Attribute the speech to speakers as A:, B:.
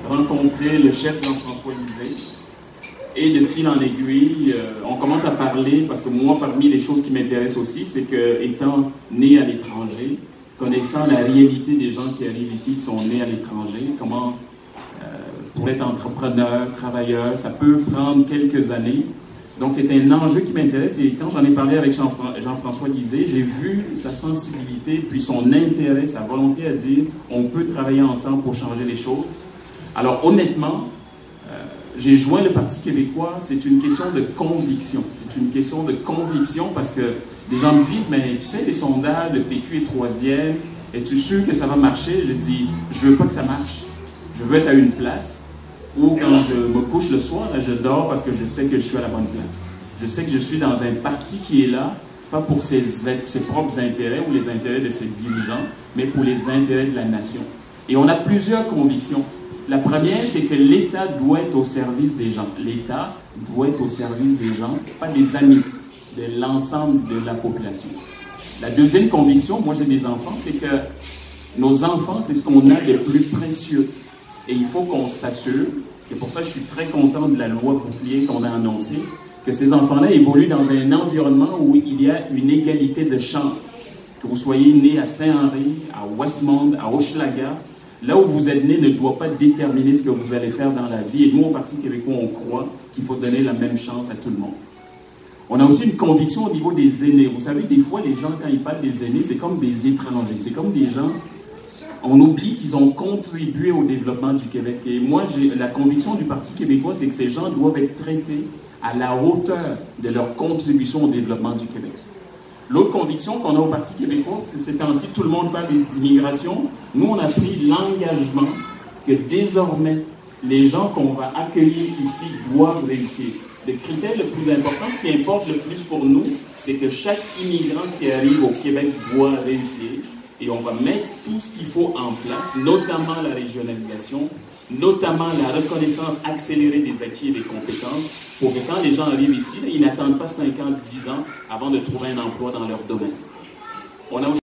A: rencontré le chef Jean-François Lisée. Et de fil en aiguille, on commence à parler, parce que moi, parmi les choses qui m'intéressent aussi, c'est que, étant né à l'étranger, connaissant la réalité des gens qui arrivent ici, qui sont nés à l'étranger, comment, pour être entrepreneur, travailleur, ça peut prendre quelques années. Donc, c'est un enjeu qui m'intéresse. Et quand j'en ai parlé avec Jean-François Lisée, j'ai vu sa sensibilité, puis son intérêt, sa volonté à dire on peut travailler ensemble pour changer les choses. Alors, honnêtement, j'ai joint le Parti québécois, c'est une question de conviction. C'est une question de conviction parce que des gens me disent, mais tu sais, les sondages, le PQ est troisième, es-tu sûr que ça va marcher? Je dis, je veux pas que ça marche. Je veux être à une place où quand je me couche le soir, là, je dors parce que je sais que je suis à la bonne place. Je sais que je suis dans un parti qui est là, pas pour ses propres intérêts ou les intérêts de ses dirigeants, mais pour les intérêts de la nation. Et on a plusieurs convictions. La première, c'est que l'État doit être au service des gens. L'État doit être au service des gens, pas des amis, de l'ensemble de la population. La deuxième conviction, moi j'ai des enfants, c'est que nos enfants, c'est ce qu'on a de plus précieux. Et il faut qu'on s'assure, c'est pour ça que je suis très content de la loi bouclier qu'on a annoncée, que ces enfants-là évoluent dans un environnement où il y a une égalité de chance. Que vous soyez né à Saint-Henri, à Westmount, à Hochelaga, là où vous êtes né ne doit pas déterminer ce que vous allez faire dans la vie. Et nous, au Parti québécois, on croit qu'il faut donner la même chance à tout le monde. On a aussi une conviction au niveau des aînés. Vous savez, des fois, les gens, quand ils parlent des aînés, c'est comme des étrangers. C'est comme des gens, on oublie qu'ils ont contribué au développement du Québec. Et moi, la conviction du Parti québécois, c'est que ces gens doivent être traités à la hauteur de leur contribution au développement du Québec. L'autre conviction qu'on a au Parti québécois, c'est que ces temps-ci, tout le monde parle d'immigration. Nous, on a pris l'engagement que désormais, les gens qu'on va accueillir ici doivent réussir. Le critère le plus important, ce qui importe le plus pour nous, c'est que chaque immigrant qui arrive au Québec doit réussir. Et on va mettre tout ce qu'il faut en place, notamment la régionalisation, notamment la reconnaissance accélérée des acquis et des compétences, pour que quand les gens arrivent ici, ils n'attendent pas 5 ans, 10 ans avant de trouver un emploi dans leur domaine. On a aussi